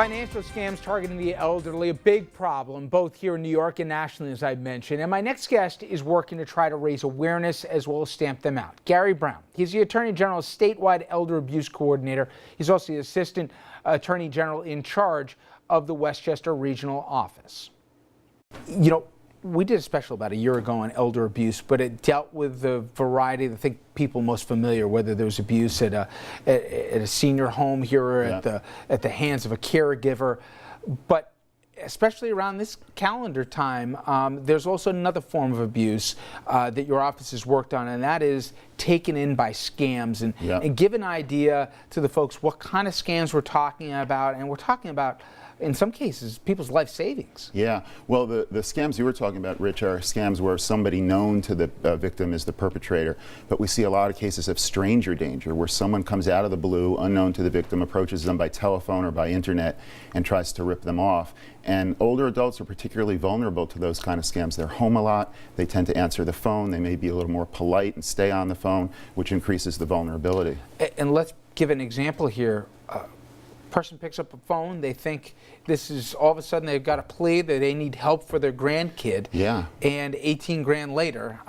Financial scams targeting the elderly, a big problem, both here in New York and nationally, as I mentioned. And my next guest is working to try to raise awareness as well as stamp them out. Gary Brown. He's the Attorney General's statewide elder abuse coordinator. He's also the Assistant Attorney General in charge of the Westchester Regional Office. You know, we did a special about a year ago on elder abuse, but it dealt with the variety of, I think, people most familiar, whether there was abuse at a senior home here or at the hands of a caregiver. But especially around this calendar time, there's also another form of abuse that your office has worked on, and that is taken in by scams. And give an idea to the folks what kind of scams we're talking about, and we're talking about, in some cases, people's life savings. Yeah, well, the scams you were talking about, Rich, are scams where somebody known to the victim is the perpetrator. But we see a lot of cases of stranger danger, where someone comes out of the blue, unknown to the victim, approaches them by telephone or by internet and tries to rip them off. And older adults are particularly vulnerable to those kind of scams. They're home a lot, they tend to answer the phone, they may be a little more polite and stay on the phone, which increases the vulnerability. And let's give an example here. Person picks up a phone, they think this is, all of a sudden they've got a plea that they need help for their grandkid. Yeah. And 18 grand later,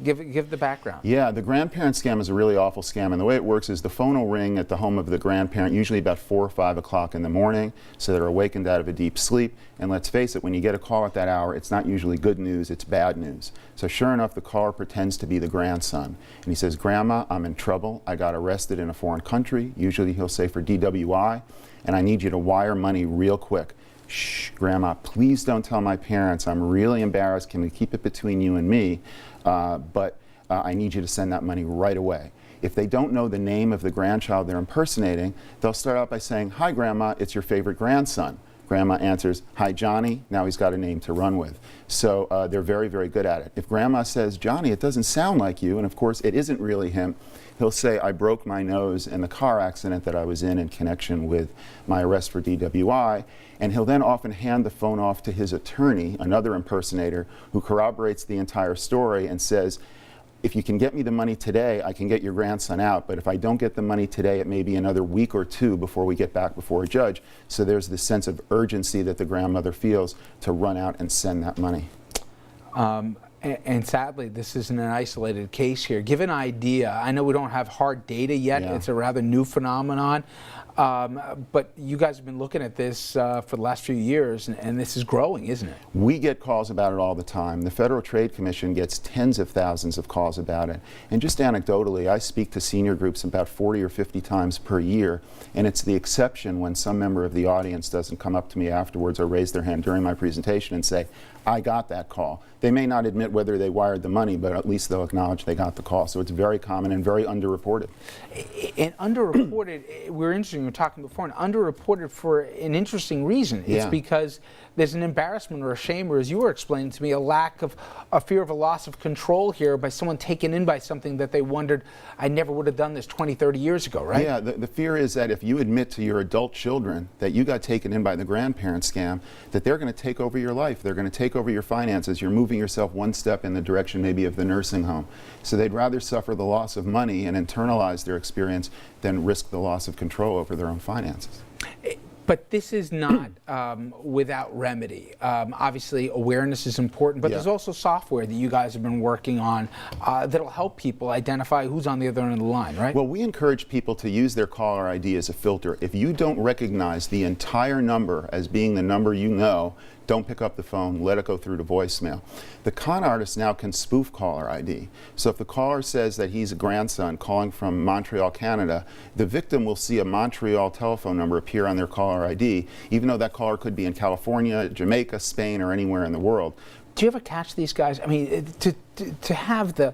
give the background. Yeah, the grandparent scam is a really awful scam, and the way it works is the phone will ring at the home of the grandparent, usually about 4 or 5 o'clock in the morning, so they're awakened out of a deep sleep. And let's face it, when you get a call at that hour, it's not usually good news, it's bad news. So sure enough, the caller pretends to be the grandson. And he says, "Grandma, I'm in trouble. I got arrested in a foreign country." Usually he'll say for DWI. "And I need you to wire money real quick." "Shh, Grandma, please don't tell my parents. I'm really embarrassed. Can we keep it between you and me? But I need you to send that money right away." If they don't know the name of the grandchild they're impersonating, they'll start out by saying, "Hi, Grandma, it's your favorite grandson." Grandma answers, "Hi, Johnny." Now he's got a name to run with. So they're very, very good at it. If Grandma says, "Johnny, it doesn't sound like you," and of course it isn't really him, he'll say, "I broke my nose in the car accident that I was in connection with my arrest for DWI." And he'll then often hand the phone off to his attorney, another impersonator, who corroborates the entire story and says, "If you can get me the money today, I can get your grandson out. But if I don't get the money today, it may be another week or two before we get back before a judge." So there's this sense of urgency that the grandmother feels to run out and send that money. And sadly, this isn't an isolated case here. Give an idea. I know we don't have hard data yet. Yeah. It's a rather new phenomenon. But you guys have been looking at this for the last few years, and this is growing, isn't it? We get calls about it all the time. The Federal Trade Commission gets tens of thousands of calls about it. And just anecdotally, I speak to senior groups about 40 or 50 times per year, and it's the exception when some member of the audience doesn't come up to me afterwards or raise their hand during my presentation and say, "I got that call." They may not admit whether they wired the money, but at least they'll acknowledge they got the call. So it's very common and very underreported. And underreported, we're interested, we were talking before, and underreported for an interesting reason. It's because there's an embarrassment or a shame, or as you were explaining to me, a lack of, a fear of a loss of control here by someone taken in by something that they wondered, "I never would have done this 20, 30 years ago," right? Yeah, the fear is that if you admit to your adult children that you got taken in by the grandparent scam, that they're going to take over your life, they're going to take over your finances, you're moving yourself one step in the direction maybe of the nursing home. So they'd rather suffer the loss of money and internalize their experience than risk the loss of control over their own finances. But this is not without remedy. Obviously, awareness is important, but there's also software that you guys have been working on that'll help people identify who's on the other end of the line, right? Well, we encourage people to use their caller ID as a filter. If you don't recognize the entire number as being the number you know, don't pick up the phone, let it go through to voicemail. The con artist now can spoof caller ID. So if the caller says that he's a grandson calling from Montreal, Canada, the victim will see a Montreal telephone number appear on their caller ID, even though that caller could be in California, Jamaica, Spain, or anywhere in the world. Do you ever catch these guys? I mean, to have the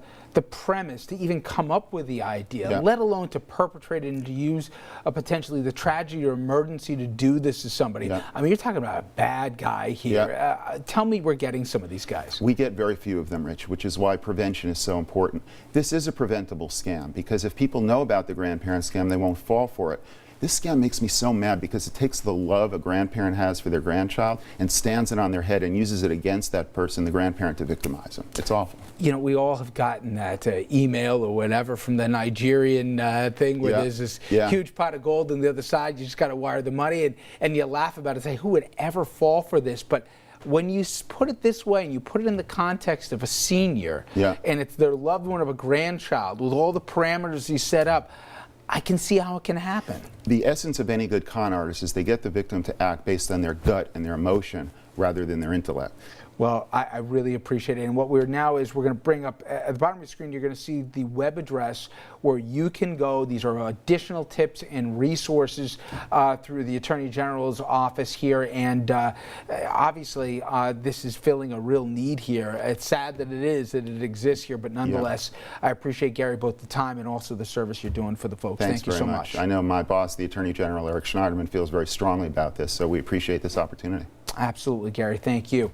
premise, to even come up with the idea, let alone to perpetrate it and to use potentially the tragedy or emergency to do this to somebody. I mean, you're talking about a bad guy here. Tell me we're getting some of these guys. We get very few of them, Rich, which is why prevention is so important. This is a preventable scam, because if people know about the grandparent scam, they won't fall for it. This scam makes me so mad because it takes the love a grandparent has for their grandchild and stands it on their head and uses it against that person, the grandparent, to victimize them. It's awful. You know, we all have gotten that email or whatever from the Nigerian thing where there's this huge pot of gold on the other side. You just got to wire the money, and you laugh about it and say, who would ever fall for this? But when you put it this way and you put it in the context of a senior and it's their loved one of a grandchild with all the parameters you set up, I can see how it can happen. The essence of any good con artist is they get the victim to act based on their gut and their emotion rather than their intellect. Well, I really appreciate it. And what we're now is we're going to bring up at the bottom of your screen, you're going to see the web address where you can go. These are additional tips and resources through the Attorney General's office here. And obviously, this is filling a real need here. It's sad that it exists here, but nonetheless, I appreciate, Gary, both the time and also the service you're doing for the folks. Thank you so much. I know my boss, the Attorney General, Eric Schneiderman, feels very strongly about this, so we appreciate this opportunity. Absolutely, Gary. Thank you.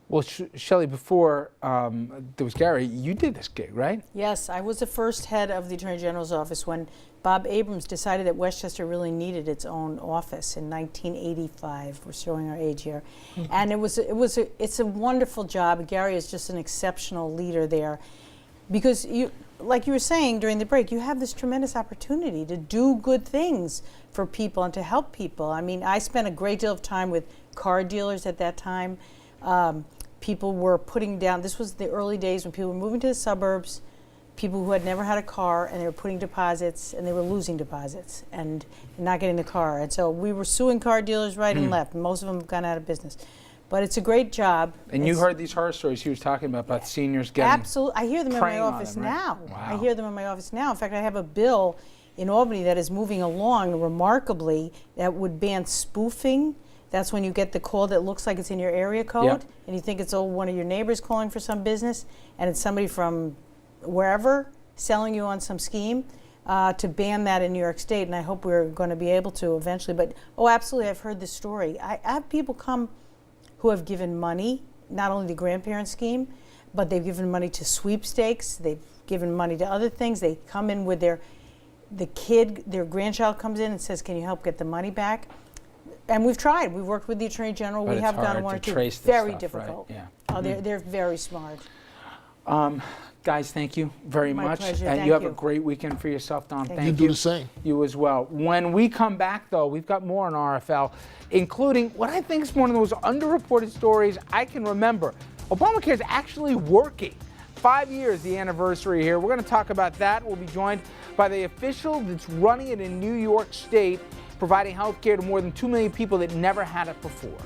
Well, Shelley, before there was Gary, you did this gig, right? Yes, I was the first head of the Attorney General's office when Bob Abrams decided that Westchester really needed its own office in 1985. We're showing our age here. And it's a wonderful job. Gary is just an exceptional leader there because like you were saying during the break, you have this tremendous opportunity to do good things for people and to help people. I mean, I spent a great deal of time with car dealers at that time. People were putting down, this was the early days when people were moving to the suburbs, people who had never had a car, and they were putting deposits, and they were losing deposits and not getting the car. And so we were suing car dealers right and left. Most of them have gone out of business. But it's a great job. And you heard these horror stories he was talking about seniors getting absolutely. I hear them in my office now. Wow. I hear them in my office now. In fact, I have a bill in Albany that is moving along remarkably that would ban spoofing. That's when you get the call that looks like it's in your area code, and you think it's one of your neighbors calling for some business, and it's somebody from wherever selling you on some scheme, to ban that in New York State, and I hope we're going to be able to eventually. But, oh, absolutely, I've heard this story. I have people come who have given money, not only the grandparent scheme, but they've given money to sweepstakes, they've given money to other things. They come in with their grandchild comes in and says, can you help get the money back? And we've tried. We've worked with the Attorney General. But we have gone one or two. Very difficult. Right? Yeah. Oh, they're very smart. Guys, thank you very much. Pleasure. And Thank you have you. a great weekend for yourself, Don. Thank you. You do the same. You as well. When we come back, though, we've got more on RFL, including what I think is one of the most underreported stories I can remember. Obamacare is actually working. 5 years, the anniversary here. We're going to talk about that. We'll be joined by the official that's running it in New York State, providing health care to more than 2 million people that never had it before.